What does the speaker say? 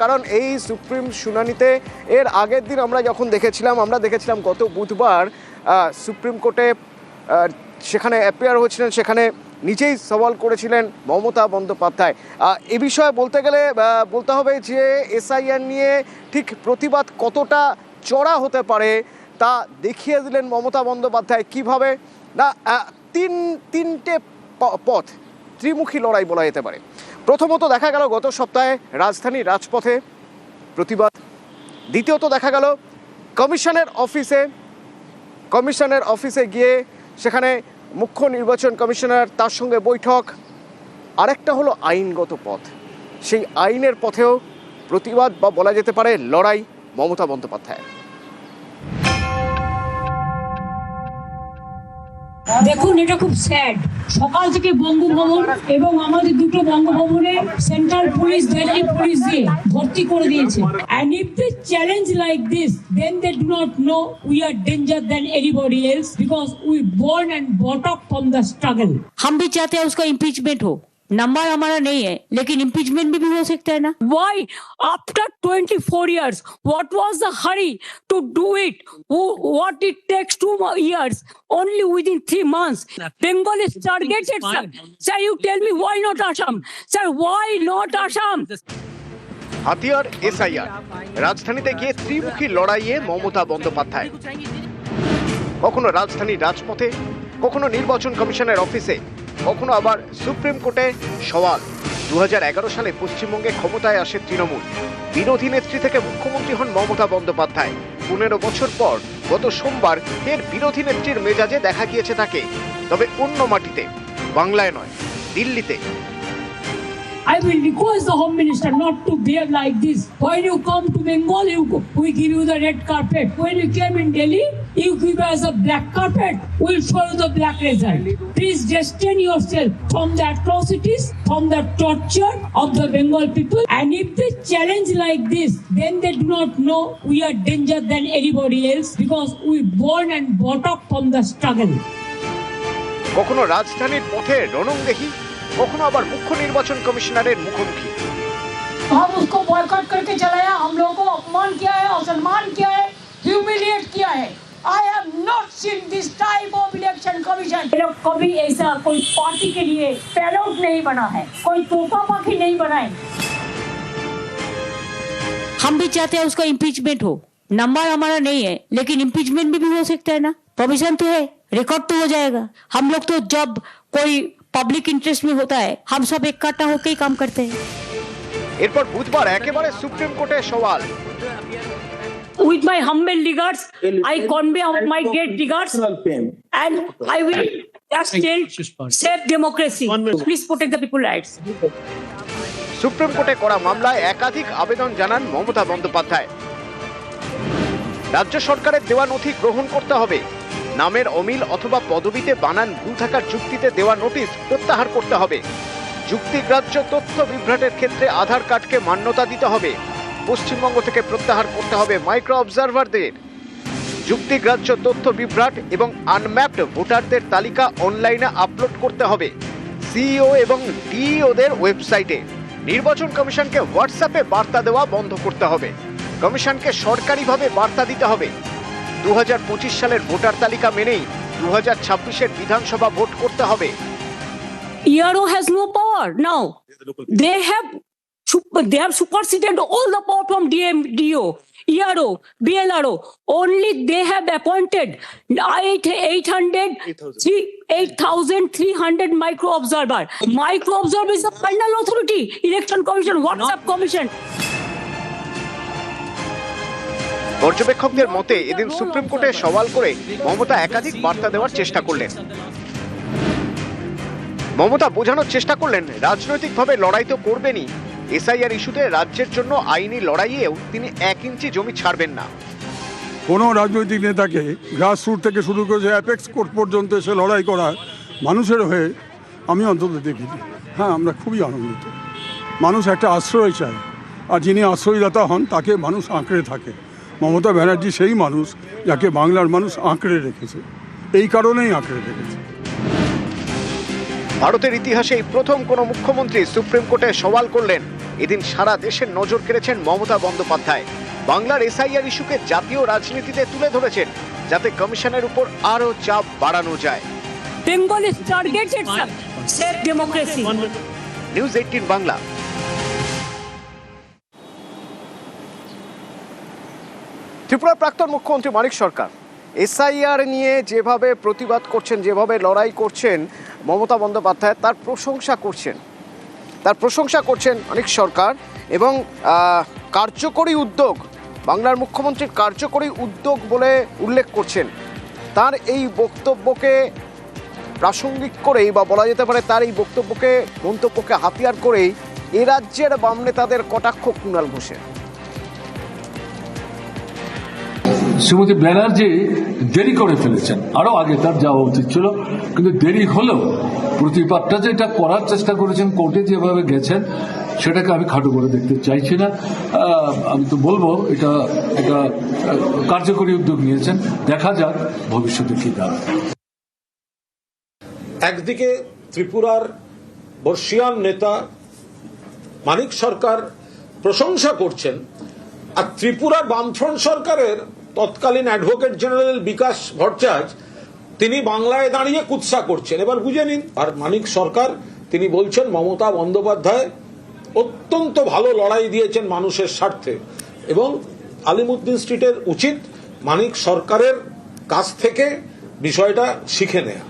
কারণ এই সুপ্রিম শুনানিতে এর আগের দিন আমরা দেখেছিলাম গত বুধবার সুপ্রিম কোর্টে সেখানে অ্যাপিয়ার হয়েছিলেন, সেখানে নিজেই সওয়াল করেছিলেন মমতা বন্দ্যোপাধ্যায়। এ বিষয়ে বলতে হবে যে এসআইআর নিয়ে ঠিক প্রতিবাদ কতটা চড়া হতে পারে তা দেখিয়ে দিলেন মমতা বন্দ্যোপাধ্যায়। কিভাবে না, তিনটে পথ, ত্রিমুখী লড়াই বলা যেতে পারে। প্রথমত দেখা গেল গত সপ্তাহে রাজধানীর রাজপথে প্রতিবাদ, দ্বিতীয়ত দেখা গেল কমিশনের অফিসে গিয়ে সেখানে মুখ্য নির্বাচন কমিশনার তার সঙ্গে বৈঠক, আরেকটা হলো আইনগত পথ। সেই আইনের পথেও প্রতিবাদ বা বলা যেতে পারে লড়াই মমতা বন্দ্যোপাধ্যায়। দেখুন, এটা খুব স্যাড। সকাল থেকে বঙ্গভবন এবং আমাদের দুটো বঙ্গভবনে সেন্ট্রাল পুলিশ, দিল্লি পুলিশ দিয়ে ভর্তি করে দিয়েছে। And if they challenge like this, then they do not know we are danger than anybody else because we born and brought up from the struggle. हम भी चाहते हैं उसका इम्पीचमेंट हो। नंबर हमारा नहीं है, लेकिन इम्पीचमेंट भी हो सकता है ना। Why after 24 years? What was the hurry to do it? What it takes 2 years? Only within 3 months. Bengal is targeted, sir. Sir, you tell me why not Assam? Sir, why not Assam? হাতিয়ার SIR, রাজধানীতে গিয়ে ত্রিমুখী লড়াইয়ে মমতা বন্দ্যোপাধ্যায়। কখনো রাজধানীর রাজপথে, কখনো নির্বাচন কমিশনের অফিসে, কখনো আবার সুপ্রিম কোর্টে সওয়াল। 2011 সালে পশ্চিমবঙ্গে ক্ষমতায় আসে তৃণমূল, বিরোধী নেত্রী থেকে মুখ্যমন্ত্রী হন মমতা বন্দ্যোপাধ্যায়। 15 বছর পর গত সোমবার ফের বিরোধী নেত্রীর মেজাজে দেখা গিয়েছে তাকে, তবে অন্য মাটিতে, বাংলায় নয়, দিল্লিতে। I will request the Home Minister not to behave like this. When you come to Bengal, we give you the red carpet. When you came in Delhi, you give us a black carpet. We'll show you the black result. Please restrain yourself from the atrocities, from the torture of the Bengal people. And if they challenge like this, then they do not know we are danger than anybody else because we born and brought up from the struggle. কখনো রাজধানীর পথে রণংদেহী, কখনো আবার মুখ্য নির্বাচন কমিশনারের মুখোমুখি। हम उसको बॉयकॉट करके चलाया, हम लोगों को अपमान किया है, असम्मान किया है, ह्यूमिलिएट किया है। I have not seen this type of election commission. कभी ऐसा कोई पार्टी के लिए पैरोट नहीं बना है, कोई तोता पाखी नहीं बना है। हम भी चाहते हैं उसका इम्पीचमेंट हो। नंबर हमारा नहीं है, लेकिन इम्पीचमेंट भी हो सकता है ना। प्रोविजन तो है, रिकॉर्ड तो हो जाएगा। हम लोग तो जब कोई पब्लिक इंटरेस्ट में होता है, हम सब इकट्ठा होकर ही काम करते हैं। এরপর বুধবার একেবারে সুপ্রিম কোর্টে সওয়াল। With my humble regards, I convey my great regards, and I will just tell, save democracy. Please protect the people's rights. Supreme কোর্টে করা মামলায় একাধিক আবেদন জানান মমতা বন্দ্যোপাধ্যায়। রাজ্য সরকারের দেওয়া নথি গ্রহণ করতে হবে, নামের অমিল অথবা পদবিতে বানান ভুল থাকার যুক্তিতে দেওয়া নোটিশ প্রত্যাহার করতে হবে, যুক্তিগ্রাহ্য তথ্য বিভ্রাটের ক্ষেত্রে আধার কার্ডকে মান্যতা দিতে হবে, পশ্চিমবঙ্গ থেকে প্রত্যাহার করতে হবে মাইক্রো অবজারভারদের, যুক্তিগ্রাহ্য তথ্য বিভ্রাট এবং আনম্যাপড ভোটারদের তালিকা অনলাইনে আপলোড করতে হবে সিইও এবং ডিইওদের ওয়েবসাইটে, নির্বাচন কমিশনকে হোয়াটসঅ্যাপে বার্তা দেওয়া বন্ধ করতে হবে, কমিশনকে সরকারিভাবে বার্তা দিতে হবে, 2025 সালের ভোটার তালিকা মেনেই 2026-এর বিধানসভা ভোট করতে হবে। ERO has no power now. They have superseded all the power from DO, ERO, BLRO. Only they have appointed 8,300 micro observer. Micro observer is the final authority. Election Commission, WhatsApp Commission. পর্যবেক্ষকদের মতে এদিন supreme কোর্টে সওয়াল করে মমতা একাধিক বার্তা দেওয়ার চেষ্টা করলেন। মমতা বোঝানোর চেষ্টা করলেন রাজনৈতিকভাবে লড়াই তো করবেনই, এসআইআর ইস্যুতে রাজ্যের জন্য আইনি লড়াইয়েও তিনি 1 ইঞ্চি জমি ছাড়বেন না। কোনো রাজনৈতিক নেতাকে গ্রাসরুট থেকে শুরু করে অ্যাপেক্স কোর্ট পর্যন্ত এসে লড়াই করা মানুষের হয়ে আমি অন্তত দেখিনি। হ্যাঁ, আমরা খুবই আনন্দিত। মানুষ একটা আশ্রয় চায়, আর যিনি আশ্রয়দাতা হন তাকে মানুষ আঁকড়ে থাকে। মমতা ব্যানার্জি সেই মানুষ যাকে বাংলার মানুষ আঁকড়ে রেখেছে, এই কারণেই আঁকড়ে রেখেছে। ভারতের ইতিহাসে প্রথম কোনো মুখ্যমন্ত্রী সুপ্রিম কোর্টে সওয়াল করলেন এদিন সারা দেশের নজর কেড়েছেন মমতা বন্দ্যোপাধ্যায়। বাংলার এসআইআর ইস্যুকে জাতীয় রাজনীতিতে তুলে ধরেছেন, যাতে কমিশনের উপর আরো চাপ বাড়ানো যায়। Bengal is targeted, sir. Save democracy. News 18 Bangla. ত্রিপুরার প্রাক্তন মুখ্যমন্ত্রী মানিক সরকার এসআইআর নিয়ে যেভাবে প্রতিবাদ করছেন, যেভাবে লড়াই করছেন মমতা বন্দ্যোপাধ্যায়, তার প্রশংসা করছেন মানিক সরকার। এবং কার্যকরী উদ্যোগ, বাংলার মুখ্যমন্ত্রীর কার্যকরী উদ্যোগ বলে উল্লেখ করছেন। তার এই বক্তব্যকে প্রাসঙ্গিক করেই, বা বলা যেতে পারে তার এই মন্তব্যকে হাতিয়ার করেই এ রাজ্যের বাম নেতাদের কটাক্ষ কুণাল ঘোষের। শ্রীমতী ব্যানার্জি দেরি করে ফেলেছেন, আরো আগে তার যাওয়া উচিত ছিল, কিন্তু দেরি হলেও প্রতিবাদটা যেটা করার চেষ্টা করেছেন, কোর্টে যেভাবে গেছেন, সেটাকে আমি খাটো করে দেখতে চাইছি না। আমি তো বলবো এটা কার্যকরী উদ্যোগ নিয়েছেন, দেখা যাক ভবিষ্যতে কি দাঁড়ায়। একদিকে ত্রিপুরার বর্ষীয়ান নেতা মানিক সরকার প্রশংসা করছেন, আর ত্রিপুরার বামফ্রন্ট সরকারের তৎকালীন অ্যাডভোকেট জেনারেল বিকাশ ভট্টাচার্য তিনি বাংলায় দাঁড়িয়ে কুৎসা করছেন। এবার বুঝে নিন। আর মানিক সরকার তিনি বলছেন মমতা বন্দ্যোপাধ্যায় অত্যন্ত ভালো লড়াই দিয়েছেন মানুষের স্বার্থে, এবং আলিমুদ্দিন স্ট্রিটের উচিত মানিক সরকারের কাছ থেকে বিষয়টা শিখে নেয়া।